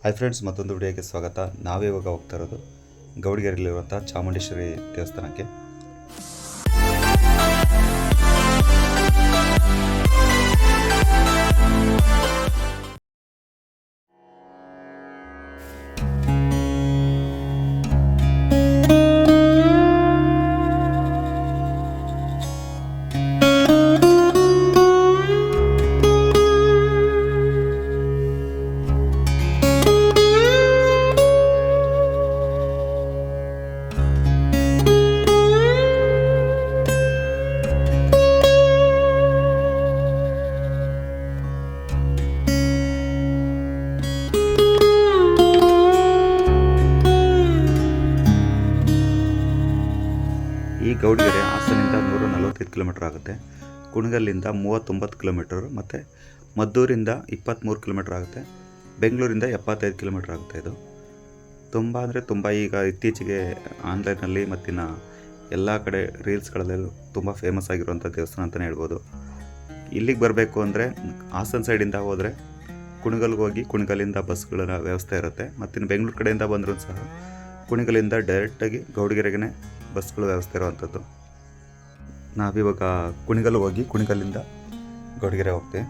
Hi friends, ಮತ್ತೊಂದು ವಿಡಿಯೋಗೆ ಸ್ವಾಗತ. ನಾವೇ ಇವಾಗ ಹೋಗ್ತಾ ಇರೋದು ಗೌಡಿಗೆರೆಯಲ್ಲಿರುವಂಥ ಚಾಮುಂಡೇಶ್ವರಿ ದೇವಸ್ಥಾನಕ್ಕೆ. ಈ ಗೌಡಿಗೆರೆ ಹಾಸನಿಂದ 145 ಕಿಲೋಮೀಟರ್ ಆಗುತ್ತೆ. ಕುಣಗಲ್ಲಿಂದ 39 ಕಿಲೋಮೀಟರ್ ಮತ್ತು ಮದ್ದೂರಿಂದ 23 ಕಿಲೋಮೀಟರ್ ಆಗುತ್ತೆ. ಬೆಂಗಳೂರಿಂದ 75 ಕಿಲೋಮೀಟರ್ ಆಗುತ್ತೆ. ಇದು ತುಂಬ ಅಂದರೆ ತುಂಬ ಈಗ ಇತ್ತೀಚೆಗೆ ಆನ್ಲೈನಲ್ಲಿ ಮತ್ತಿನ ಎಲ್ಲ ಕಡೆ ರೀಲ್ಸ್ಗಳಲ್ಲೆಲ್ಲ ತುಂಬ ಫೇಮಸ್ ಆಗಿರುವಂಥ ದೇವಸ್ಥಾನ ಅಂತಲೇ ಹೇಳ್ಬೋದು. ಇಲ್ಲಿಗೆ ಬರಬೇಕು ಅಂದರೆ ಹಾಸನ ಸೈಡಿಂದ ಹೋದರೆ ಕುಣಗಲ್ಗೆ ಹೋಗಿ ಕುಣಗಲಿಂದ ಬಸ್ಗಳ ವ್ಯವಸ್ಥೆ ಇರುತ್ತೆ. ಮತ್ತಿನ್ನು ಬೆಂಗಳೂರು ಕಡೆಯಿಂದ ಬಂದರೂ ಸಹ ಕುಣಗಲಿಂದ ಡೈರೆಕ್ಟಾಗಿ ಗೌಡಿಗೆರೆಗೆ ಬಸ್ಗಳ ವ್ಯವಸ್ಥೆ ಇರುವಂಥದ್ದು. ನಾವಿವಾಗ ಕುಣಿಗಲ್ ಹೋಗಿ ಕುಣಿಗಲ್ಲಿಂದ ಗೌಡಿಗೆರೆ ಹೋಗ್ತೀವಿ.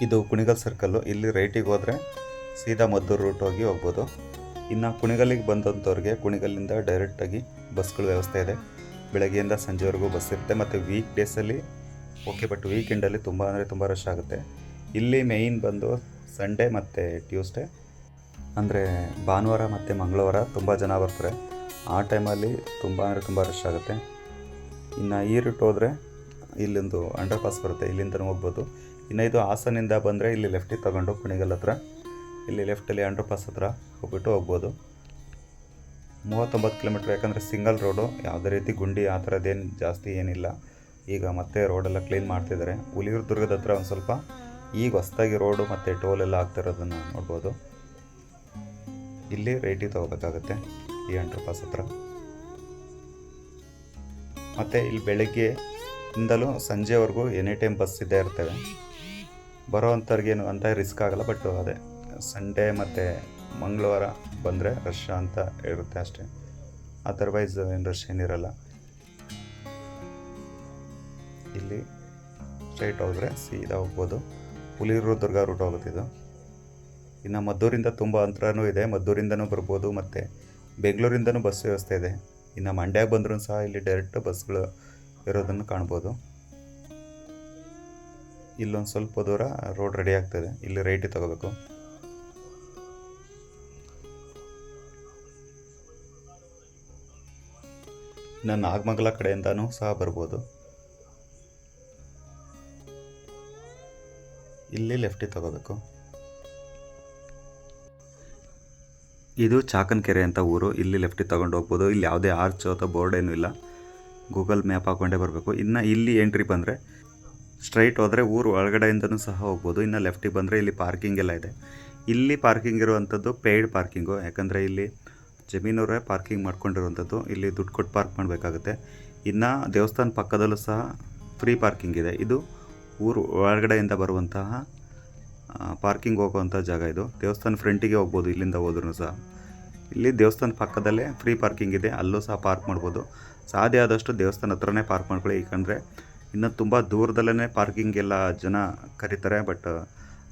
ಇದು ಕುಣಿಗಲ್ ಸರ್ಕಲ್ಲು. ಇಲ್ಲಿ ರೈಟಿಗೆ ಹೋದರೆ ಸೀದಾ ಮದ್ದೂರು ರೂಟ್ ಹೋಗಿ ಹೋಗ್ಬೋದು. ಇನ್ನು ಕುಣಿಗಲ್ಲಿಗೆ ಬಂದಂಥವ್ರಿಗೆ ಕುಣಿಗಲ್ಲಿಂದ ಡೈರೆಕ್ಟಾಗಿ ಬಸ್ಗಳ ವ್ಯವಸ್ಥೆ ಇದೆ. ಬೆಳಗ್ಗೆಯಿಂದ ಸಂಜೆವರೆಗೂ ಬಸ್ ಇರುತ್ತೆ. ಮತ್ತು ವೀಕ್ ಡೇಸಲ್ಲಿ ಓಕೆ, ಬಟ್ ವೀಕೆಂಡಲ್ಲಿ ತುಂಬ ಅಂದರೆ ತುಂಬ ರಶ್ ಆಗುತ್ತೆ. ಇಲ್ಲಿ ಮೇಯ್ನ್ ಬಂದು ಸಂಡೇ ಮತ್ತು ಟ್ಯೂಸ್ಡೇ ಅಂದರೆ ಭಾನುವಾರ ಮತ್ತು ಮಂಗಳವಾರ ತುಂಬ ಜನ ಬರ್ತಾರೆ. ಆ ಟೈಮಲ್ಲಿ ತುಂಬ ಅಂದರೆ ತುಂಬ ರಶ್ ಆಗುತ್ತೆ. ಇನ್ನು ಈ ರೂಟ್ ಹೋದರೆ ಇಲ್ಲೊಂದು ಅಂಡರ್ ಪಾಸ್ ಬರುತ್ತೆ, ಇಲ್ಲಿಂದನೂ ಹೋಗ್ಬೋದು. ಇನ್ನು ಇದು ಹಾಸನಿಂದ ಬಂದರೆ ಇಲ್ಲಿ ಲೆಫ್ಟಿಗೆ ತಗೊಂಡು ಕುಣಿಗಲ್ ಹತ್ರ ಇಲ್ಲಿ ಲೆಫ್ಟಲ್ಲಿ ಅಂಡರ್ ಪಾಸ್ ಹತ್ರ ಹೋಗ್ಬಿಟ್ಟು ಹೋಗ್ಬೋದು. 39 ಕಿಲೋಮೀಟ್ರ್, ಯಾಕಂದರೆ ಸಿಂಗಲ್ ರೋಡು, ಯಾವುದೇ ರೀತಿ ಗುಂಡಿ ಆ ಥರದ್ದೇನು ಜಾಸ್ತಿ ಏನಿಲ್ಲ. ಈಗ ಮತ್ತೆ ರೋಡೆಲ್ಲ ಕ್ಲೀನ್ ಮಾಡ್ತಿದ್ದಾರೆ. ಹುಲಿಯೂರು ಹತ್ರ ಒಂದು ಸ್ವಲ್ಪ ಈಗ ಹೊಸದಾಗಿ ರೋಡು ಮತ್ತು ಟೋಲ್ ಎಲ್ಲ ಆಗ್ತಿರೋದನ್ನು ನೋಡ್ಬೋದು. ಇಲ್ಲಿ ರೈಟಿಗೆ ತಗೋಬೇಕಾಗುತ್ತೆ ಈ ಅಂಡರ್ ಪಾಸ್ ಹತ್ರ. ಮತ್ತು ಇಲ್ಲಿ ಬೆಳಗ್ಗೆ ಇಂದಲೂ ಸಂಜೆವರೆಗೂ ಎನಿ ಟೈಮ್ ಬಸ್ ಇದ್ದೇ ಇರ್ತವೆ. ಬರೋವಂಥವ್ರಿಗೇನು ಅಂತ ರಿಸ್ಕ್ ಆಗೋಲ್ಲ. ಬಟ್ ಅದೇ ಸಂಡೇ ಮತ್ತು ಮಂಗಳವಾರ ಬಂದರೆ ರಶ್ ಅಂತ ಇರುತ್ತೆ ಅಷ್ಟೇ. ಅದರ್ವೈಸ್ ಏನು ರಶ್ ಏನಿರಲ್ಲ. ಇಲ್ಲಿ ಸ್ಟ್ರೈಟ್ ಹೋದರೆ ಸೀದಾ ಹೋಗ್ಬೋದು. ಹುಲಿಯೂರು ದುರ್ಗ ರೂಟ್ ಹೋಗುತ್ತೆ ಇದು. ಇನ್ನು ಮದ್ದೂರಿಂದ ತುಂಬ ಅಂತರನೂ ಇದೆ, ಮದ್ದೂರಿಂದನೂ ಬರ್ಬೋದು. ಮತ್ತು ಬೆಂಗಳೂರಿಂದನೂ ಬಸ್ ವ್ಯವಸ್ಥೆ ಇದೆ. ಇನ್ನು ಮಂಡ್ಯಕ್ಕೆ ಬಂದರೂ ಸಹ ಇಲ್ಲಿ ಡೈರೆಕ್ಟ್ ಬಸ್ಗಳು ಇರೋದನ್ನು ಕಾಣ್ಬೋದು. ಇಲ್ಲೊಂದು ಸ್ವಲ್ಪ ದೂರ ರೋಡ್ ರೆಡಿ ಆಗ್ತದೆ. ಇಲ್ಲಿ ರೈಟಿಗೆ ತಗೋಬೇಕು. ಇನ್ನು ನಾಗಮಂಗಲ ಕಡೆಯಿಂದನೂ ಸಹ ಬರ್ಬೋದು. ಇಲ್ಲಿ ಲೆಫ್ಟಿಗೆ ತಗೋಬೇಕು. ಇದು ಚಾಕನಕೆರೆ ಅಂತ ಊರು. ಇಲ್ಲಿ ಲೆಫ್ಟಿಗೆ ತಗೊಂಡು ಹೋಗ್ಬೋದು. ಇಲ್ಲಿ ಯಾವುದೇ ಆರ್ಚ್ ಅಥವಾ ಬೋರ್ಡ್ ಏನೂ ಇಲ್ಲ. ಗೂಗಲ್ ಮ್ಯಾಪ್ ಹಾಕ್ಕೊಂಡೇ ಬರಬೇಕು. ಇನ್ನು ಇಲ್ಲಿ ಎಂಟ್ರಿ ಬಂದರೆ ಸ್ಟ್ರೈಟ್ ಹೋದರೆ ಊರು ಒಳಗಡೆಯಿಂದನೂ ಸಹ ಹೋಗ್ಬೋದು. ಇನ್ನು ಲೆಫ್ಟಿಗೆ ಬಂದರೆ ಇಲ್ಲಿ ಪಾರ್ಕಿಂಗ್ ಎಲ್ಲ ಇದೆ. ಇಲ್ಲಿ ಪಾರ್ಕಿಂಗ್ ಇರುವಂಥದ್ದು ಪೇಯ್ಡ್ ಪಾರ್ಕಿಂಗು, ಯಾಕಂದರೆ ಇಲ್ಲಿ ಜಮೀನವರೇ ಪಾರ್ಕಿಂಗ್ ಮಾಡ್ಕೊಂಡಿರುವಂಥದ್ದು. ಇಲ್ಲಿ ದುಡ್ಡು ಕೊಟ್ಟು ಪಾರ್ಕ್ ಮಾಡಬೇಕಾಗುತ್ತೆ. ಇನ್ನು ದೇವಸ್ಥಾನ ಪಕ್ಕದಲ್ಲೂ ಸಹ ಫ್ರೀ ಪಾರ್ಕಿಂಗ್ ಇದೆ. ಇದು ಊರು ಒಳಗಡೆಯಿಂದ ಬರುವಂತಹ ಪಾರ್ಕಿಂಗ್ ಹೋಗುವಂಥ ಜಾಗ. ಇದು ದೇವಸ್ಥಾನ ಫ್ರಂಟಿಗೆ ಹೋಗ್ಬೋದು. ಇಲ್ಲಿಂದ ಹೋದ್ರೂ ಸಹ ಇಲ್ಲಿ ದೇವಸ್ಥಾನ ಪಕ್ಕದಲ್ಲೇ ಫ್ರೀ ಪಾರ್ಕಿಂಗ್ ಇದೆ, ಅಲ್ಲೂ ಸಹ ಪಾರ್ಕ್ ಮಾಡ್ಬೋದು. ಸಾಧ್ಯ ಆದಷ್ಟು ದೇವಸ್ಥಾನ ಹತ್ರನೇ ಪಾರ್ಕ್ ಮಾಡ್ಕೊಳ್ಳಿ. ಯಾಕಂದರೆ ಇನ್ನು ತುಂಬ ದೂರದಲ್ಲೇ ಪಾರ್ಕಿಂಗ್ ಎಲ್ಲ ಜನ ಕರೀತಾರೆ. ಬಟ್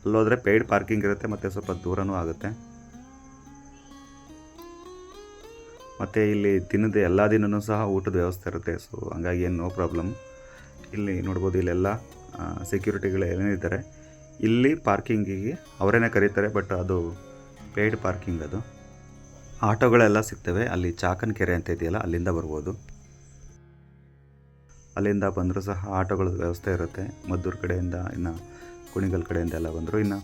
ಅಲ್ಲೋದ್ರೆ ಪೇಯ್ಡ್ ಪಾರ್ಕಿಂಗ್ ಇರುತ್ತೆ ಮತ್ತು ಸ್ವಲ್ಪ ದೂರನೂ ಆಗುತ್ತೆ. ಮತ್ತು ಇಲ್ಲಿ ದಿನದ ಎಲ್ಲ ದಿನವೂ ಸಹ ಊಟದ ವ್ಯವಸ್ಥೆ ಇರುತ್ತೆ. ಸೊ ಹಂಗಾಗಿ ಏನು ನೋ ಪ್ರಾಬ್ಲಮ್. ಇಲ್ಲಿ ನೋಡ್ಬೋದು, ಇಲ್ಲೆಲ್ಲ ಸೆಕ್ಯೂರಿಟಿಗಳು ಏನೇನಿದ್ದಾರೆ. ಇಲ್ಲಿ ಪಾರ್ಕಿಂಗಿಗೆ ಅವರೇನೆ ಕರೀತಾರೆ, ಬಟ್ ಅದು ಪೇಯ್ಡ್ ಪಾರ್ಕಿಂಗ್. ಅದು ಆಟೋಗಳೆಲ್ಲ ಸಿಗ್ತವೆ. ಅಲ್ಲಿ ಚಾಕನಕೆರೆ ಅಂತ ಇದೆಯಲ್ಲ, ಅಲ್ಲಿಂದ ಬರ್ಬೋದು. ಅಲ್ಲಿಂದ ಬಂದರೂ ಸಹ ಆಟೋಗಳ ವ್ಯವಸ್ಥೆ ಇರುತ್ತೆ. ಮದ್ದೂರು ಕಡೆಯಿಂದ ಇನ್ನು ಕುಣಿಗಲ್ ಕಡೆಯಿಂದ ಎಲ್ಲ ಬಂದರು. ಇನ್ನು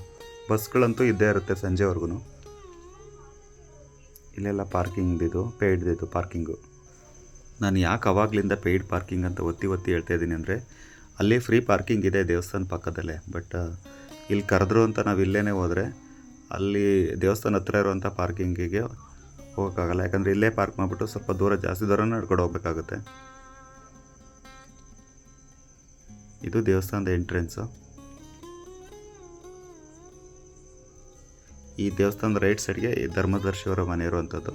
ಬಸ್ಗಳಂತೂ ಇದ್ದೇ ಇರುತ್ತೆ ಸಂಜೆವರೆಗೂ. ಇಲ್ಲೆಲ್ಲ ಪಾರ್ಕಿಂಗ್ದಿದು ಪೇಯ್ಡ್ದಿದು ಪಾರ್ಕಿಂಗು. ನಾನು ಯಾಕೆ ಅವಾಗಲಿಂದ ಪೇಯ್ಡ್ ಪಾರ್ಕಿಂಗ್ ಅಂತ ಒತ್ತಿ ಹೇಳ್ತಾ ಇದ್ದೀನಿ ಅಂದರೆ, ಅಲ್ಲಿ ಫ್ರೀ ಪಾರ್ಕಿಂಗ್ ಇದೆ ದೇವಸ್ಥಾನ ಪಕ್ಕದಲ್ಲೇ. ಬಟ್ ಇಲ್ಲಿ ಕರೆದ್ರು ಅಂತ ನಾವು ಇಲ್ಲೇ ಹೋದರೆ ಅಲ್ಲಿ ದೇವಸ್ಥಾನ ಹತ್ರ ಇರುವಂಥ ಪಾರ್ಕಿಂಗಿಗೆ ಹೋಗೋಕ್ಕಾಗಲ್ಲ. ಯಾಕಂದರೆ ಇಲ್ಲೇ ಪಾರ್ಕ್ ಮಾಡಿಬಿಟ್ಟು ಸ್ವಲ್ಪ ದೂರ ಜಾಸ್ತಿ ದೂರನೇ ನಡ್ಕೊಂಡು ಹೋಗ್ಬೇಕಾಗುತ್ತೆ. ಇದು ದೇವಸ್ಥಾನದ ಎಂಟ್ರೆನ್ಸು. ಈ ದೇವಸ್ಥಾನದ ರೈಟ್ ಸೈಡ್ಗೆ ಈ ಧರ್ಮದರ್ಶಿಯವರ ಮನೆ ಇರುವಂಥದ್ದು.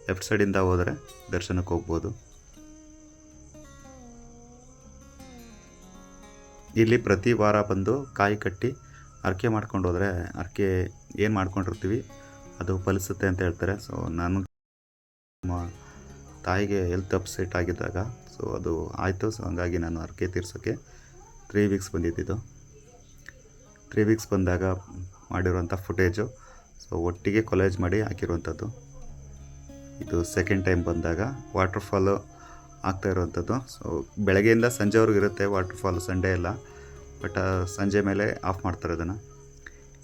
ಲೆಫ್ಟ್ ಸೈಡಿಂದ ಹೋದರೆ ದರ್ಶನಕ್ಕೆ ಹೋಗ್ಬೋದು. ಇಲ್ಲಿ ಪ್ರತಿ ವಾರ ಬಂದು ಕಾಯಿ ಕಟ್ಟಿ ಹರಕೆ ಮಾಡ್ಕೊಂಡು ಹೋದರೆ ಹರಕೆ ಏನು ಮಾಡ್ಕೊಂಡಿರ್ತೀವಿ ಅದು ಫಲಿಸುತ್ತೆ ಅಂತ ಹೇಳ್ತಾರೆ. ಸೊ ನಾನು ನಮ್ಮ ತಾಯಿಗೆ ಹೆಲ್ತ್ ಅಪ್ಸೆಟ್ ಆಗಿದ್ದಾಗ ಸೊ ಅದು ಆಯಿತು. ಸೊ ಹಂಗಾಗಿ ನಾನು ಹರಕೆ ತೀರ್ಸೋಕ್ಕೆ 3 ವೀಕ್ಸ್ ಬಂದಿದ್ದು. 3 ವೀಕ್ಸ್ ಬಂದಾಗ ಮಾಡಿರುವಂಥ ಫುಟೇಜು ಸೊ ಒಟ್ಟಿಗೆ ಕೊಲೇಜ್ ಮಾಡಿ ಹಾಕಿರುವಂಥದ್ದು. ಇದು ಸೆಕೆಂಡ್ ಟೈಮ್ ಬಂದಾಗ ವಾಟರ್ಫಾಲು ಆಗ್ತಾ ಇರುವಂಥದ್ದು. ಸೊ ಬೆಳಗ್ಗೆಯಿಂದ ಸಂಜೆವರೆಗೂ ಇರುತ್ತೆ ವಾಟರ್ಫಾಲು, ಸಂಡೇ ಎಲ್ಲ. ಬಟ್ ಸಂಜೆ ಮೇಲೆ ಆಫ್ ಮಾಡ್ತಾರೆ ಅದನ್ನು.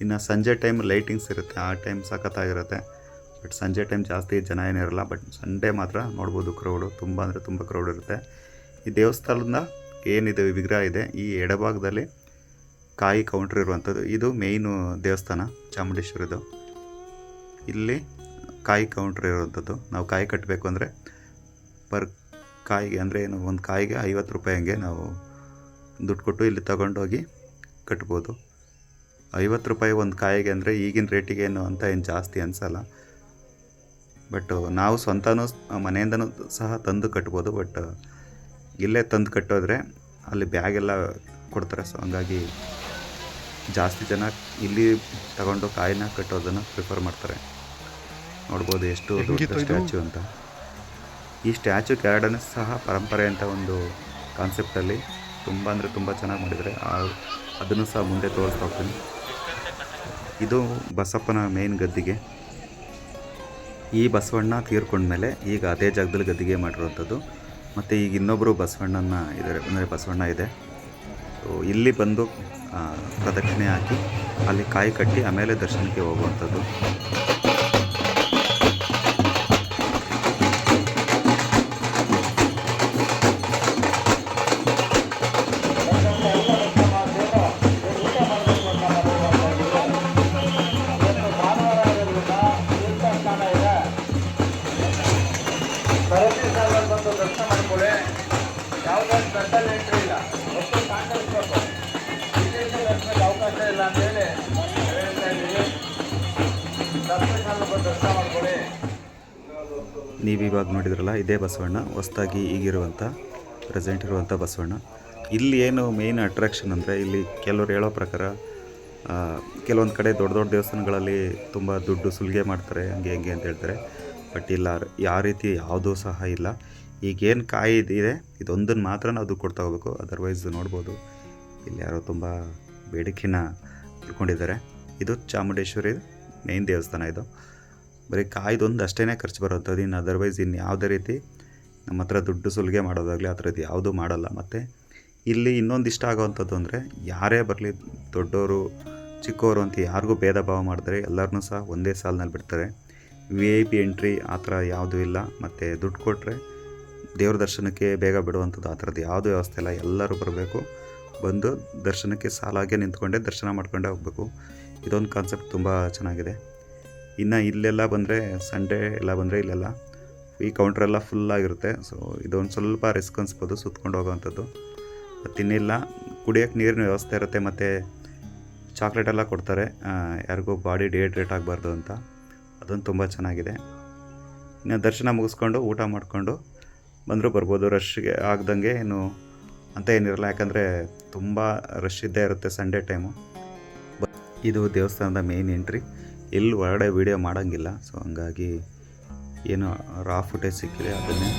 ಇನ್ನು ಸಂಜೆ ಟೈಮ್ ಲೈಟಿಂಗ್ಸ್ ಇರುತ್ತೆ, ಆ ಟೈಮ್ ಸಖತ್ತಾಗಿರುತ್ತೆ. ಬಟ್ ಸಂಜೆ ಟೈಮ್ ಜಾಸ್ತಿ ಜನ ಏನಿರಲ್ಲ. ಬಟ್ ಸಂಡೇ ಮಾತ್ರ ನೋಡ್ಬೋದು ಕ್ರೌಡು, ತುಂಬ ಅಂದರೆ ತುಂಬ ಕ್ರೌಡ್ ಇರುತ್ತೆ. ಈ ದೇವಸ್ಥಾನದ ಏನಿದೆ ವಿಗ್ರಹ ಇದೆ, ಈ ಎಡಭಾಗದಲ್ಲಿ ಕಾಯಿ ಕೌಂಟ್ರ್ ಇರುವಂಥದ್ದು. ಇದು ಮೇಯ್ನು ದೇವಸ್ಥಾನ ಚಾಮುಂಡೇಶ್ವರಿದು. ಇಲ್ಲಿ ಕಾಯಿ ಕೌಂಟ್ರ್ ಇರುವಂಥದ್ದು. ನಾವು ಕಾಯಿ ಕಟ್ಟಬೇಕು ಅಂದರೆ ಪರ್ ಕಾಯಿಗೆ ಅಂದರೆ ಏನು, ಒಂದು ಕಾಯಿಗೆ 50 ರೂಪಾಯಿ ಹಂಗೆ ನಾವು ದುಡ್ಡು ಕೊಟ್ಟು ಇಲ್ಲಿ ತಗೊಂಡೋಗಿ ಕಟ್ಬೋದು. 50 ರೂಪಾಯಿ ಒಂದು ಕಾಯಿಗೆ ಅಂದರೆ ಈಗಿನ ರೇಟಿಗೆ ಏನು ಅಂತ ಏನು ಜಾಸ್ತಿ ಅನಿಸಲ್ಲ. ಬಟ್ ನಾವು ಸ್ವಂತನೂ ಮನೆಯಿಂದನೂ ಸಹ ತಂದು ಕಟ್ಬೋದು. ಬಟ್ ಇಲ್ಲೇ ತಂದು ಕಟ್ಟೋದ್ರೆ ಅಲ್ಲಿ ಬ್ಯಾಗೆಲ್ಲ ಕೊಡ್ತಾರೆ. ಸೊ ಹಂಗಾಗಿ ಜಾಸ್ತಿ ಜನ ಇಲ್ಲಿ ತಗೊಂಡು ಕಾಯಿನ ಕಟ್ಟೋದನ್ನು ಪ್ರಿಫರ್ ಮಾಡ್ತಾರೆ. ನೋಡ್ಬೋದು ಎಷ್ಟು ದೊಡ್ಡ ಸ್ಟ್ಯಾಚು ಅಂತ. ಈ ಸ್ಟ್ಯಾಚು ಕೆಳಗಡೆ ಸಹ ಪರಂಪರೆ ಅಂತ ಒಂದು ಕಾನ್ಸೆಪ್ಟಲ್ಲಿ ತುಂಬ ಅಂದರೆ ತುಂಬ ಚೆನ್ನಾಗಿ ಮಾಡಿದ್ದಾರೆ. ಅದನ್ನು ಸಹ ಮುಂದೆ ತೋರಿಸ್ತಾ ಹೋಗ್ತೀನಿ. ಇದು ಬಸಪ್ಪನ ಮೇನ್ ಗದ್ದಿಗೆ. ಈ ಬಸವಣ್ಣ ತೀರ್ಕೊಂಡ್ಮೇಲೆ ಈಗ ಅದೇ ಜಾಗದಲ್ಲಿ ಗದ್ದಿಗೆ ಮಾಡಿರುವಂಥದ್ದು. ಮತ್ತು ಈಗ ಇನ್ನೊಬ್ಬರು ಬಸವಣ್ಣನ ಇದ್ದಾರೆ, ಅಂದರೆ ಬಸವಣ್ಣ ಇದೆ. ಸೊ ಇಲ್ಲಿ ಬಂದು ಪ್ರದಕ್ಷಿಣೆ ಹಾಕಿ ಅಲ್ಲಿ ಕಾಯಿ ಕಟ್ಟಿ ಆಮೇಲೆ ದರ್ಶನಕ್ಕೆ ಹೋಗುವಂಥದ್ದು. ನೀವು ಇವಾಗ ನೋಡಿದ್ರಲ್ಲ, ಇದೇ ಬಸವಣ್ಣ, ಹೊಸದಾಗಿ ಈಗಿರುವಂಥ ಪ್ರೆಸೆಂಟ್ ಇರುವಂಥ ಬಸವಣ್ಣ. ಇಲ್ಲಿ ಏನು ಮೇಯ್ನ್ ಅಟ್ರಾಕ್ಷನ್ ಅಂದರೆ, ಇಲ್ಲಿ ಕೆಲವರು ಹೇಳೋ ಪ್ರಕಾರ ಕೆಲವೊಂದು ಕಡೆ ದೊಡ್ಡ ದೊಡ್ಡ ದೇವಸ್ಥಾನಗಳಲ್ಲಿ ತುಂಬ ದುಡ್ಡು ಸುಲಿಗೆ ಮಾಡ್ತಾರೆ, ಹಂಗೆ ಹೆಂಗೆ ಅಂತ ಹೇಳ್ತಾರೆ. ಬಟ್ ಇಲ್ಲ, ಯಾವ ರೀತಿ ಯಾವುದೂ ಸಹ ಇಲ್ಲ. ಈಗೇನು ಕಾಯಿ ಇದೆ ಇದೊಂದನ್ನು ಮಾತ್ರ ನಾವು ದುಡ್ಡು ಕೊಡ್ತಾ ಹೋಗ್ಬೇಕು. ಅದರ್ವೈಸ್ ನೋಡ್ಬೋದು ಇಲ್ಲಿ ಯಾರೋ ತುಂಬ ಬೇಡಿಕೆನ ಇಟ್ಕೊಂಡಿದ್ದಾರೆ. ಇದು ಚಾಮುಂಡೇಶ್ವರಿ ಮೇಯ್ನ್ ದೇವಸ್ಥಾನ. ಇದು ಬರೀ ಕಾಯ್ದೊಂದು ಅಷ್ಟೇ ಖರ್ಚು ಬರೋಂಥದ್ದು. ಇನ್ನು ಅದರ್ವೈಸ್ ಇನ್ನು ಯಾವುದೇ ರೀತಿ ನಮ್ಮ ಹತ್ರ ದುಡ್ಡು ಸುಲಿಗೆ ಮಾಡೋದಾಗಲಿ ಆ ಥರದ್ದು ಯಾವುದೂ ಮಾಡಲ್ಲ. ಮತ್ತು ಇಲ್ಲಿ ಇನ್ನೊಂದು ಇಷ್ಟ ಆಗೋವಂಥದ್ದು ಅಂದರೆ, ಯಾರೇ ಬರಲಿ, ದೊಡ್ಡವರು ಚಿಕ್ಕವರು ಅಂತ ಯಾರಿಗೂ ಭೇದ ಭಾವ ಮಾಡಿದ್ರೆ ಎಲ್ಲರನ್ನೂ ಸಹ ಒಂದೇ ಸಾಲಿನಲ್ಲಿ ಬಿಡ್ತಾರೆ. VIP ಎಂಟ್ರಿ ಆ ಥರ ಯಾವುದೂ ಇಲ್ಲ. ಮತ್ತು ದುಡ್ಡು ಕೊಟ್ಟರೆ ದೇವ್ರ ದರ್ಶನಕ್ಕೆ ಬೇಗ ಬಿಡುವಂಥದ್ದು ಆ ಥರದ್ದು ಯಾವುದೂ ವ್ಯವಸ್ಥೆ ಇಲ್ಲ. ಎಲ್ಲರೂ ಬರಬೇಕು, ಬಂದು ದರ್ಶನಕ್ಕೆ ಸಾಲಾಗೆ ನಿಂತ್ಕೊಂಡೆ ದರ್ಶನ ಮಾಡ್ಕೊಂಡೇ ಹೋಗಬೇಕು. ಇದೊಂದು ಕಾನ್ಸೆಪ್ಟ್ ತುಂಬ ಚೆನ್ನಾಗಿದೆ. ಇನ್ನು ಇಲ್ಲೆಲ್ಲ ಬಂದರೆ, ಸಂಡೇ ಎಲ್ಲ ಬಂದರೆ ಇಲ್ಲೆಲ್ಲ ಈ ಕೌಂಟ್ರೆಲ್ಲ ಫುಲ್ಲಾಗಿರುತ್ತೆ. ಸೊ ಇದೊಂದು ಸ್ವಲ್ಪ ರಿಸ್ಕ್ ಅನಿಸ್ಬೋದು ಸುತ್ಕೊಂಡು ಹೋಗೋವಂಥದ್ದು. ಮತ್ತು ಇನ್ನಿಲ್ಲ, ಕುಡಿಯೋಕ್ಕೆ ನೀರಿನ ವ್ಯವಸ್ಥೆ ಇರುತ್ತೆ. ಮತ್ತು ಚಾಕ್ಲೇಟೆಲ್ಲ ಕೊಡ್ತಾರೆ, ಯಾರಿಗೂ ಬಾಡಿ ಡಿಹೈಡ್ರೇಟ್ ಆಗಬಾರ್ದು ಅಂತ. ಅದೊಂದು ತುಂಬ ಚೆನ್ನಾಗಿದೆ. ಇನ್ನು ದರ್ಶನ ಮುಗಿಸ್ಕೊಂಡು ಊಟ ಮಾಡಿಕೊಂಡು ಬಂದರೂ ಬರ್ಬೋದು. ರಶ್ಗೆ ಆಗ್ದಂಗೆ ಏನು ಅಂತ ಏನಿರಲ್ಲ, ಯಾಕಂದರೆ ತುಂಬ ರಶ್ ಇದ್ದೇ ಇರುತ್ತೆ ಸಂಡೇ ಟೈಮು. ಇದು ದೇವಸ್ಥಾನದ ಮೇಯ್ನ್ ಎಂಟ್ರಿ. ಎಲ್ಲಿ ಹೊರಗಡೆ ವೀಡಿಯೋ ಮಾಡೋಂಗಿಲ್ಲ. ಸೊ ಹಂಗಾಗಿ ಏನು ರಾ ಫುಟೇಜ್ ಸಿಕ್ಕಿದೆ ಅದನ್ನೇ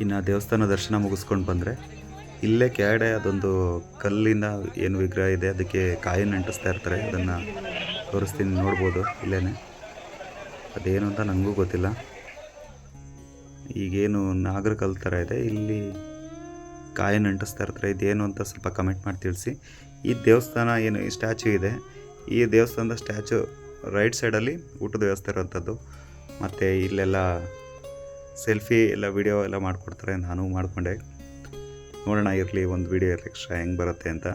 ಇನ್ನು ದೇವಸ್ಥಾನ ದರ್ಶನ ಮುಗಿಸ್ಕೊಂಡು ಬಂದರೆ ಇಲ್ಲೇ ಕೆಳಗಡೆ ಅದೊಂದು ಕಲ್ಲಿಂದ ಏನು ವಿಗ್ರಹ ಇದೆ, ಅದಕ್ಕೆ ಕಾಯಿನ ಅಂಟಿಸ್ತಾ ಇರ್ತಾರೆ. ಅದನ್ನು ತೋರಿಸ್ತೀನಿ, ನೋಡ್ಬೋದು ಇಲ್ಲೇ. ಅದೇನು ಅಂತ ನನಗೂ ಗೊತ್ತಿಲ್ಲ. ಈಗೇನು ನಾಗರ ಕಲ್ಲು ಥರ ಇದೆ, ಇಲ್ಲಿ ಕಾಯಿನ ಅಂಟಿಸ್ತಾ ಇರ್ತಾರೆ. ಇದೇನು ಅಂತ ಸ್ವಲ್ಪ ಕಮೆಂಟ್ ಮಾಡಿ ತಿಳಿಸಿ. ಈ ದೇವಸ್ಥಾನ ಏನು ಈ ಸ್ಟ್ಯಾಚು ಇದೆ, ಈ ದೇವಸ್ಥಾನದ ಸ್ಟ್ಯಾಚು ರೈಟ್ ಸೈಡಲ್ಲಿ ಊಟದ ವ್ಯವಸ್ಥೆ ಇರೋವಂಥದ್ದು. ಮತ್ತು ಇಲ್ಲೆಲ್ಲ ಸೆಲ್ಫಿ ಎಲ್ಲ ವಿಡಿಯೋ ಎಲ್ಲ ಮಾಡಿಕೊಡ್ತಾರೆ. ನಾನು ಮಾಡಿಕೊಂಡೆ. ನೋಡೋಣ, ಇರಲಿ ಒಂದು ವಿಡಿಯೋ ಎಕ್ಸ್ಟ್ರಾ ಹೆಂಗೆ ಬರುತ್ತೆ ಅಂತ.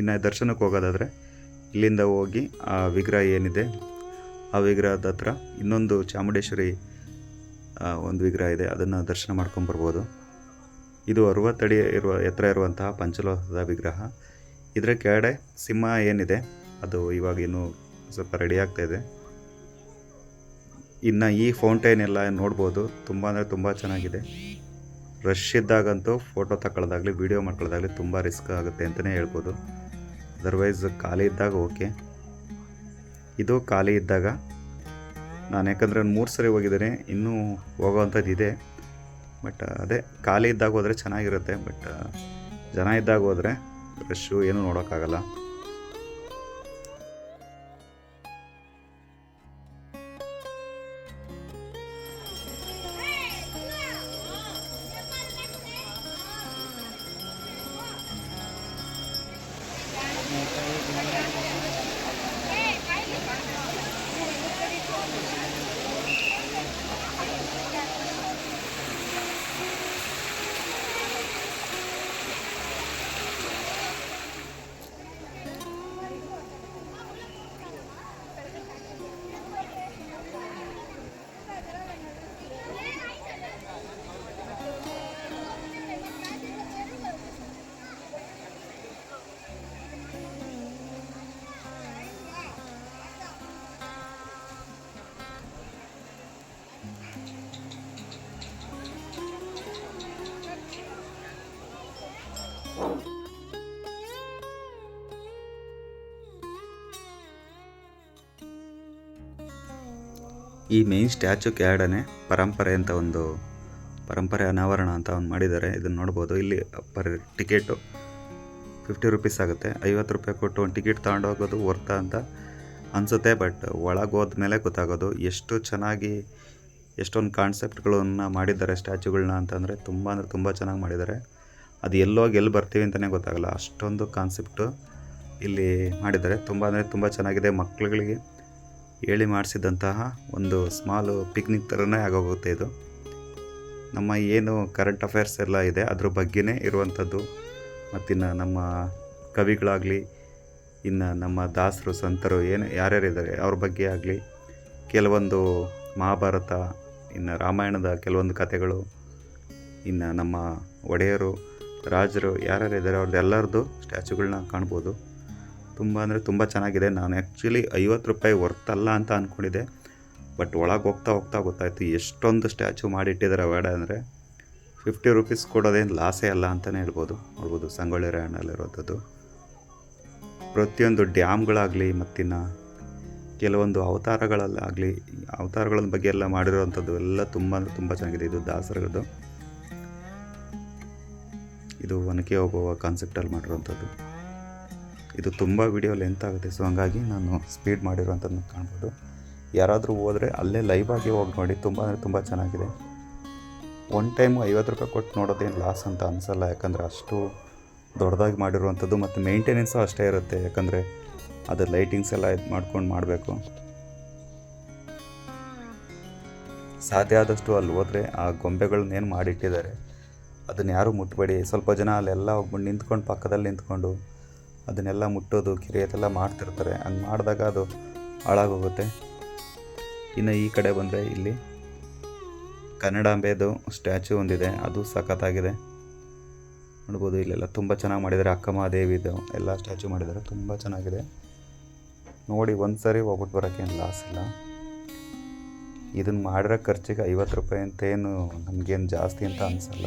ಇನ್ನು ದರ್ಶನಕ್ಕೆ ಹೋಗೋದಾದರೆ ಇಲ್ಲಿಂದ ಹೋಗಿ ಆ ವಿಗ್ರಹ ಏನಿದೆ, ಆ ವಿಗ್ರಹದ ಹತ್ರ ಇನ್ನೊಂದು ಚಾಮುಂಡೇಶ್ವರಿ ಒಂದು ವಿಗ್ರಹ ಇದೆ, ಅದನ್ನು ದರ್ಶನ ಮಾಡ್ಕೊಂಬರ್ಬೋದು. ಇದು 60 ಅಡಿ ಎತ್ತರ ಇರುವಂತಹ ಪಂಚಲೋಹದ ವಿಗ್ರಹ. ಇದರ ಕೆಳಗಡೆ ಸಿಂಹ ಏನಿದೆ ಅದು ಇವಾಗ ಇನ್ನೂ ಸ್ವಲ್ಪ ರೆಡಿ ಆಗ್ತಾಯಿದೆ. ಇನ್ನು ಈ ಫೌಂಟೈನ್ ಎಲ್ಲ ನೋಡ್ಬೋದು, ತುಂಬ ಅಂದರೆ ತುಂಬ ಚೆನ್ನಾಗಿದೆ. ರಶ್ ಇದ್ದಾಗಂತೂ ಫೋಟೋ ತಗೊಳ್ಳೋದಾಗಲಿ ವೀಡಿಯೋ ಮಾಡ್ಕೊಳ್ಳೋದಾಗಲಿ ತುಂಬ ರಿಸ್ಕ್ ಆಗುತ್ತೆ ಅಂತಲೇ ಹೇಳ್ಬೋದು. ಅದರ್ವೈಸ್ ಖಾಲಿ ಇದ್ದಾಗ ಓಕೆ. ಇದು ಖಾಲಿ ಇದ್ದಾಗ ನಾನು ಯಾಕಂದರೆ ಒಂದು 3 ಸರಿ ಹೋಗಿದ್ದೇನೆ, ಇನ್ನೂ ಹೋಗೋವಂಥದ್ದು ಇದೆ. ಬಟ್ ಅದೇ ಖಾಲಿ ಇದ್ದಾಗ ಹೋದರೆ ಚೆನ್ನಾಗಿರುತ್ತೆ. ಬಟ್ ಜನ ಇದ್ದಾಗ ಹೋದರೆ ರಶ್ಶು ಏನೂ ನೋಡೋಕ್ಕಾಗಲ್ಲ. ಈ ಮೇನ್ ಸ್ಟ್ಯಾಚು ಕೆಳಗಡೆ ಪರಂಪರೆ ಅಂತ ಒಂದು ಪರಂಪರೆ ಅನಾವರಣ ಅಂತ ಒಂದು ಮಾಡಿದ್ದಾರೆ. ಇದನ್ನು ನೋಡ್ಬೋದು. ಇಲ್ಲಿ ಪರ್ ಟಿಕೆಟು 50 ರೂಪೀಸ್ ಆಗುತ್ತೆ. 50 ರೂಪಾಯಿ ಕೊಟ್ಟು ಒಂದು ಟಿಕೆಟ್ ತೊಗೊಂಡೋಗೋದು ವರ್ತ ಅಂತ ಅನಿಸುತ್ತೆ. ಬಟ್ ಒಳಗೆ ಹೋದ್ಮೇಲೆ ಗೊತ್ತಾಗೋದು ಎಷ್ಟು ಚೆನ್ನಾಗಿ ಎಷ್ಟೊಂದು ಕಾನ್ಸೆಪ್ಟ್ಗಳನ್ನು ಮಾಡಿದ್ದಾರೆ ಸ್ಟ್ಯಾಚುಗಳನ್ನ ಅಂತಂದರೆ ತುಂಬ ಅಂದರೆ ತುಂಬ ಚೆನ್ನಾಗಿ ಮಾಡಿದ್ದಾರೆ. ಅದು ಎಲ್ಲೋಗಿ ಎಲ್ಲಿ ಬರ್ತೀವಿ ಅಂತಲೇ ಗೊತ್ತಾಗಲ್ಲ, ಅಷ್ಟೊಂದು ಕಾನ್ಸೆಪ್ಟು ಇಲ್ಲಿ ಮಾಡಿದ್ದಾರೆ. ತುಂಬ ಅಂದರೆ ತುಂಬ ಚೆನ್ನಾಗಿದೆ. ಮಕ್ಕಳುಗಳಿಗೆ ಹೇಳಿ ಮಾಡಿಸಿದಂತಹ ಒಂದು ಸ್ಮಾಲು ಪಿಕ್ನಿಕ್ ಥರನೇ ಆಗೋಗುತ್ತೆ ಇದು. ನಮ್ಮ ಏನು ಕರೆಂಟ್ ಅಫೇರ್ಸ್ ಎಲ್ಲ ಇದೆ ಅದ್ರ ಬಗ್ಗೆನೇ ಇರುವಂಥದ್ದು. ಮತ್ತಿನ್ನು ನಮ್ಮ ಕವಿಗಳಾಗಲಿ, ಇನ್ನು ನಮ್ಮ ದಾಸರು ಸಂತರು ಏನು ಯಾರ್ಯಾರಿದ್ದಾರೆ ಅವ್ರ ಬಗ್ಗೆ ಆಗಲಿ, ಕೆಲವೊಂದು ಮಹಾಭಾರತ, ಇನ್ನು ರಾಮಾಯಣದ ಕೆಲವೊಂದು ಕಥೆಗಳು, ಇನ್ನು ನಮ್ಮ ಒಡೆಯರು, ರಾಜರು ಯಾರ್ಯಾರಿದ್ದಾರೆ ಅವ್ರದ್ದೆಲ್ಲರದ್ದು ಸ್ಟ್ಯಾಚುಗಳನ್ನ ಕಾಣ್ಬೋದು. ತುಂಬ ಅಂದರೆ ತುಂಬ ಚೆನ್ನಾಗಿದೆ. ನಾನು ಆ್ಯಕ್ಚುಲಿ 50 ರೂಪಾಯಿ ವರ್ತಲ್ಲ ಅಂತ ಅಂದ್ಕೊಂಡಿದ್ದೆ. ಬಟ್ ಒಳಗೆ ಹೋಗ್ತಾ ಹೋಗ್ತಾ ಗೊತ್ತಾಯಿತು ಎಷ್ಟೊಂದು ಸ್ಟ್ಯಾಚು ಮಾಡಿಟ್ಟಿದ್ದಾರೆ ಅವಾಡ ಅಂದರೆ 50 ರೂಪೀಸ್ ಕೊಡೋದೇನು ಲಾಸೇ ಅಲ್ಲ ಅಂತಲೇ ಹೇಳ್ಬೋದು. ನೋಡ್ಬೋದು ಸಂಗೊಳ್ಳಿ ರಾಯಣ್ಣಲ್ಲಿರೋಂಥದ್ದು. ಪ್ರತಿಯೊಂದು ಡ್ಯಾಮ್ಗಳಾಗಲಿ, ಮತ್ತಿನ್ನು ಕೆಲವೊಂದು ಅವತಾರಗಳಲ್ಲಾಗಲಿ, ಅವತಾರಗಳ ಬಗ್ಗೆ ಎಲ್ಲ ಮಾಡಿರೋವಂಥದ್ದು ಎಲ್ಲ ತುಂಬ ಅಂದರೆ ತುಂಬ ಚೆನ್ನಾಗಿದೆ. ಇದು ದಾಸರದ್ದು, ಇದು ಒನಕೆ ಓಬವ್ವ ಕಾನ್ಸೆಪ್ಟಲ್ಲಿ ಮಾಡಿರೋವಂಥದ್ದು. ಇದು ತುಂಬ ವಿಡಿಯೋ ಲೆಂತ್ ಆಗುತ್ತೆ, ಸೊ ಹಂಗಾಗಿ ನಾನು ಸ್ಪೀಡ್ ಮಾಡಿರೋವಂಥದ್ದನ್ನ ಕಾಣ್ಬೋದು. ಯಾರಾದರೂ ಹೋದರೆ ಅಲ್ಲೇ ಲೈವಾಗಿ ಹೋಗಿ ನೋಡಿ, ತುಂಬ ಅಂದರೆ ತುಂಬ ಚೆನ್ನಾಗಿದೆ. ಒನ್ ಟೈಮು 50 ರೂಪಾಯಿ ಕೊಟ್ಟು ನೋಡೋದೇನು ಲಾಸ್ ಅಂತ ಅನಿಸಲ್ಲ, ಯಾಕಂದರೆ ಅಷ್ಟು ದೊಡ್ಡದಾಗಿ ಮಾಡಿರುವಂಥದ್ದು. ಮತ್ತು ಮೇಂಟೆನೆನ್ಸು ಅಷ್ಟೇ ಇರುತ್ತೆ, ಯಾಕಂದರೆ ಅದು ಲೈಟಿಂಗ್ಸ್ ಎಲ್ಲ ಇದು ಮಾಡ್ಕೊಂಡು ಮಾಡಬೇಕು. ಸಾಧ್ಯ ಆದಷ್ಟು ಅಲ್ಲಿ ಹೋದರೆ ಆ ಗೊಂಬೆಗಳನ್ನೇನು ಮಾಡಿಟ್ಟಿದ್ದಾರೆ ಅದನ್ನು ಯಾರೂ ಮುಟ್ಟಬೇಡಿ. ಸ್ವಲ್ಪ ಜನ ಅಲ್ಲೆಲ್ಲ ಹೋಗ್ಬಿಟ್ಟು ನಿಂತ್ಕೊಂಡು ಪಕ್ಕದಲ್ಲಿ ನಿಂತ್ಕೊಂಡು ಅದನ್ನೆಲ್ಲ ಮುಟ್ಟೋದು ಕಿರಿಯೋದೆಲ್ಲ ಮಾಡ್ತಿರ್ತಾರೆ. ಹಂಗೆ ಮಾಡಿದಾಗ ಅದು ಹಾಳಾಗೋಗುತ್ತೆ. ಇನ್ನು ಈ ಕಡೆ ಬಂದರೆ ಇಲ್ಲಿ ಕನ್ನಡಾಂಬೆದು ಸ್ಟ್ಯಾಚು ಒಂದಿದೆ, ಅದು ಸಖತ್ತಾಗಿದೆ. ನೋಡ್ಬೋದು ಇಲ್ಲೆಲ್ಲ ತುಂಬ ಚೆನ್ನಾಗಿ ಮಾಡಿದ್ದಾರೆ. ಅಕ್ಕಮಹಾದೇವಿದು ಎಲ್ಲ ಸ್ಟ್ಯಾಚು ಮಾಡಿದ್ದಾರೆ, ತುಂಬ ಚೆನ್ನಾಗಿದೆ. ನೋಡಿ ಒಂದು ಸರಿ ಹೋಗ್ಬಿಟ್ಟು ಬರೋಕ್ಕೇನು ಲಾಸ್ ಇಲ್ಲ. ಇದನ್ನು ಮಾಡಿರೋ ಖರ್ಚಿಗೆ 50 ರೂಪಾಯಿ ಅಂತೇನು ನಮಗೇನು ಜಾಸ್ತಿ ಅಂತ ಅನಿಸಲ್ಲ.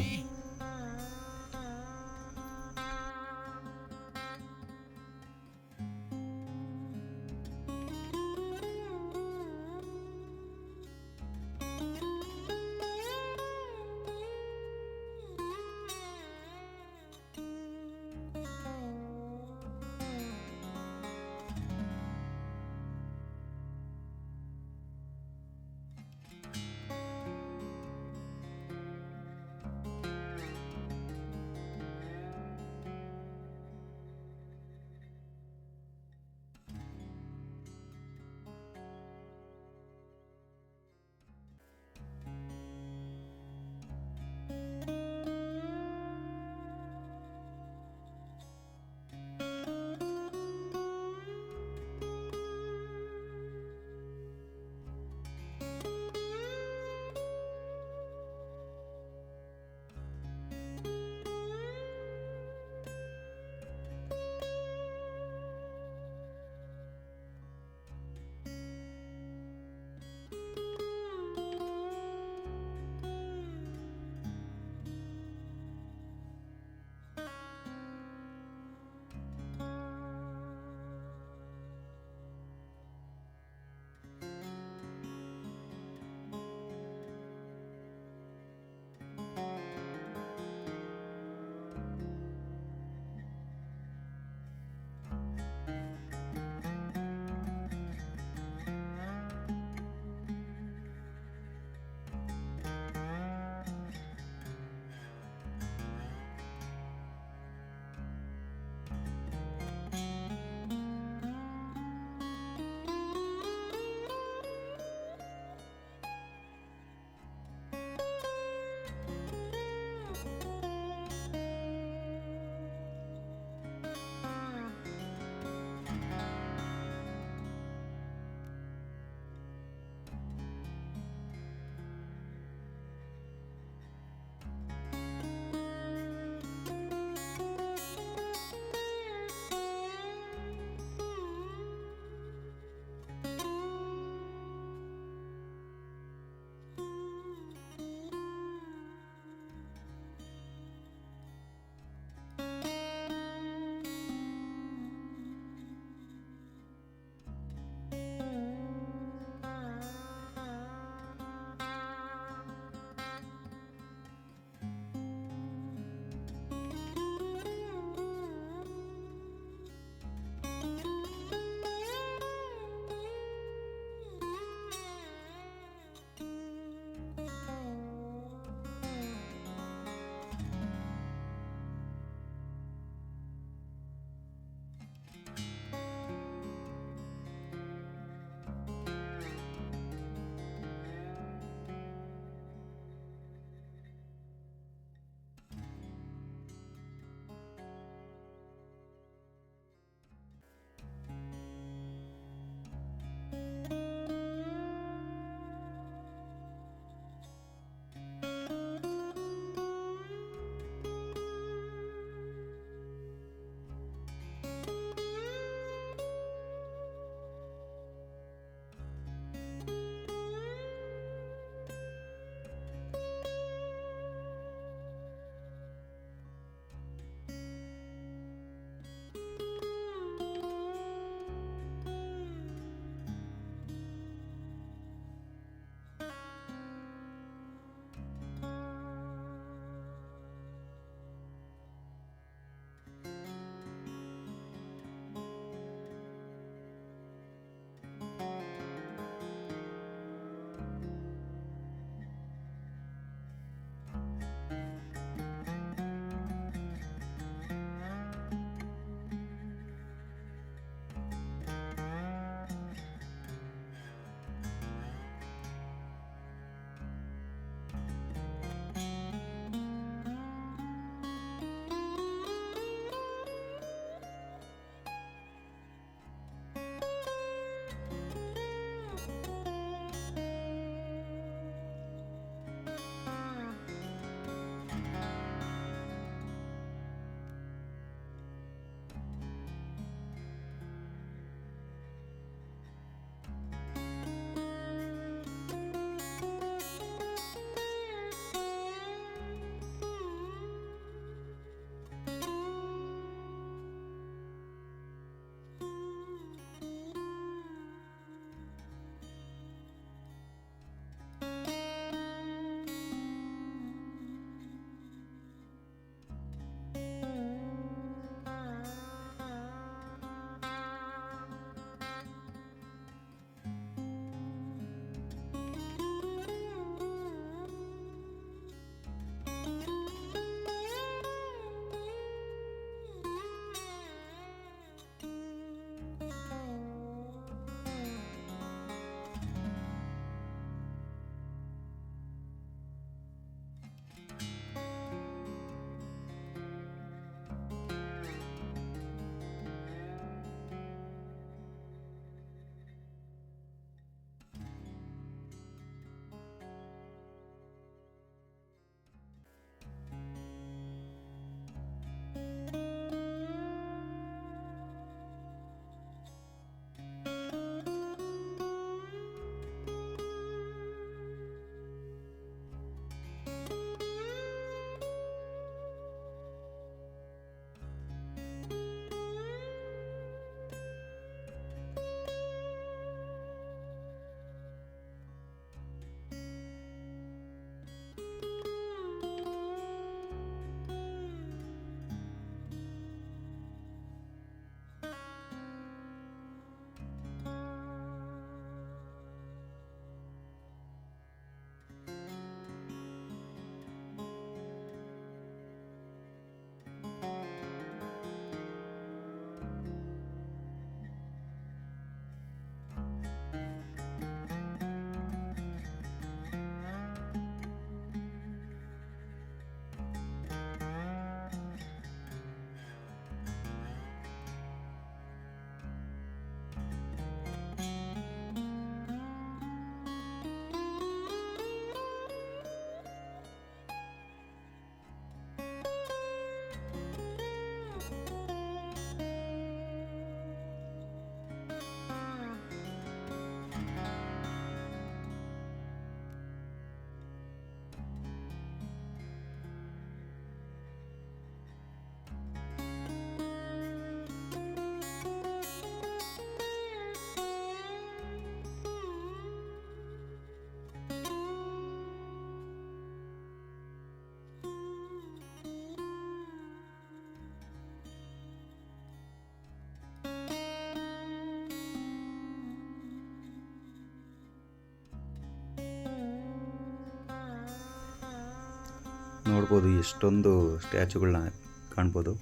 ನೋಡ್ಬೋದು ಎಷ್ಟೊಂದು ಸ್ಟ್ಯಾಚುಗಳನ್ನ ಕಾಣ್ಬೋದು.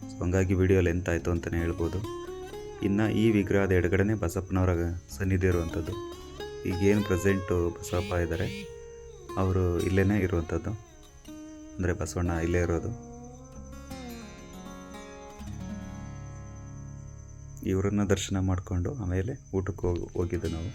ಸೊ ಹಂಗಾಗಿ ವಿಡಿಯೋ ಲೆಂತ್ ಆಯಿತು ಅಂತಲೇ ಹೇಳ್ಬೋದು. ಇನ್ನು ಈ ವಿಗ್ರಹದ ಎಡಗಡೆನೇ ಬಸಪ್ಪನವರ ಸನ್ನಿಧಿ ಇರುವಂಥದ್ದು. ಈಗೇನು ಪ್ರೆಸೆಂಟು ಬಸವಪ್ಪ ಇದ್ದಾರೆ ಅವರು ಇಲ್ಲೇ ಇರುವಂಥದ್ದು, ಅಂದರೆ ಬಸವಣ್ಣ ಇಲ್ಲೇ ಇರೋದು. ಇವರನ್ನು ದರ್ಶನ ಮಾಡಿಕೊಂಡು ಆಮೇಲೆ ಊಟಕ್ಕೆ ಹೋಗಿದ್ದು ನಾವು.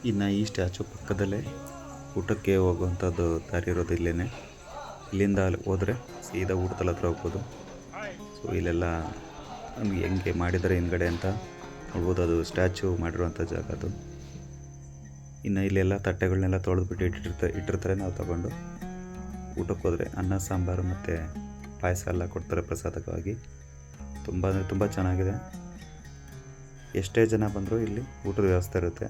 ಇನ್ನು ಈ ಸ್ಟ್ಯಾಚು ಪಕ್ಕದಲ್ಲೇ ಊಟಕ್ಕೆ ಹೋಗುವಂಥದ್ದು ದಾರಿ ಇರೋದು ಇಲ್ಲೇ. ಇಲ್ಲಿಂದ ಅಲ್ಲಿ ಹೋದರೆ ಸೀದಾ ಊಟದಲ್ಲಿ ಹತ್ರ ಹೋಗ್ಬೋದು. ಸೊ ಇಲ್ಲೆಲ್ಲ ನಮಗೆ ಹೆಂಗೆ ಮಾಡಿದರೆ ಹಿಂದ್ಗಡೆ ಅಂತ ನೋಡ್ಬೋದು. ಅದು ಸ್ಟ್ಯಾಚು ಮಾಡಿರುವಂಥ ಜಾಗ ಅದು. ಇನ್ನು ಇಲ್ಲೆಲ್ಲ ತಟ್ಟೆಗಳನ್ನೆಲ್ಲ ತೊಳೆದ್ಬಿಟ್ಟು ಇಟ್ಟಿರ್ತಾರೆ. ನಾವು ತಗೊಂಡು ಊಟಕ್ಕೆ ಹೋದರೆ ಅನ್ನ ಸಾಂಬಾರು ಮತ್ತು ಪಾಯಸ ಎಲ್ಲ ಕೊಡ್ತಾರೆ ಪ್ರಸಾದಕವಾಗಿ. ತುಂಬ ಅಂದರೆ ತುಂಬ ಚೆನ್ನಾಗಿದೆ. ಎಷ್ಟೇ ಜನ ಬಂದರೂ ಇಲ್ಲಿ ಊಟದ ವ್ಯವಸ್ಥೆ ಇರುತ್ತೆ.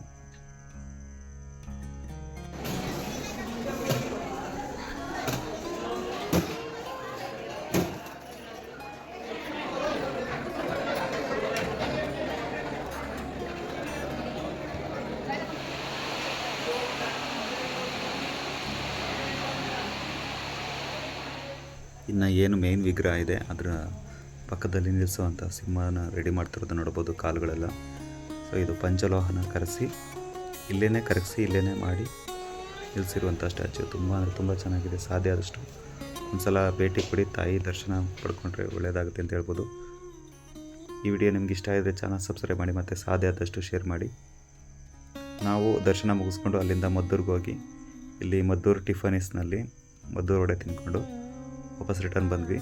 ಇನ್ನು ಏನು ಮೇನ್ ವಿಗ್ರಹ ಇದೆ ಅದರ ಪಕ್ಕದಲ್ಲಿ ನಿಲ್ಲಿಸುವಂಥ ಸಿಂಹನ ರೆಡಿ ಮಾಡ್ತಿರೋದು ನೋಡ್ಬೋದು, ಕಾಲುಗಳೆಲ್ಲ. ಸೊ ಇದು ಪಂಚಲೋಹನ ಕರಗಿಸಿ ಇಲ್ಲೇ ಮಾಡಿ ನಿಲ್ಲಿಸಿರುವಂಥ ಸ್ಟ್ಯಾಚು. ತುಂಬ ಅಂದರೆ ತುಂಬ ಚೆನ್ನಾಗಿದೆ. ಸಾಧ್ಯ ಆದಷ್ಟು ಒಂದು ಸಲ ಭೇಟಿ ಕೊಡಿ, ತಾಯಿ ದರ್ಶನ ಪಡ್ಕೊಂಡ್ರೆ ಒಳ್ಳೆಯದಾಗುತ್ತೆ ಅಂತ ಹೇಳ್ಬೋದು. ಈ ವಿಡಿಯೋ ನಿಮ್ಗೆ ಇಷ್ಟ ಆಗಿದ್ರೆ ಚಾನಲ್ ಸಬ್ಸ್ಕ್ರೈಬ್ ಮಾಡಿ ಮತ್ತು ಸಾಧ್ಯ ಆದಷ್ಟು ಶೇರ್ ಮಾಡಿ. ನಾವು ದರ್ಶನ ಮುಗಿಸ್ಕೊಂಡು ಅಲ್ಲಿಂದ ಮದ್ದೂರಿಗೆ ಹೋಗಿ ಇಲ್ಲಿ ಮದ್ದೂರು ಟಿಫನೀಸ್ನಲ್ಲಿ ಮದ್ದೂರು ವಡೆ ತಿಂದ್ಕೊಂಡು ವಾಪಸ್ ರಿಟರ್ನ್ ಬಂದ್ವಿ.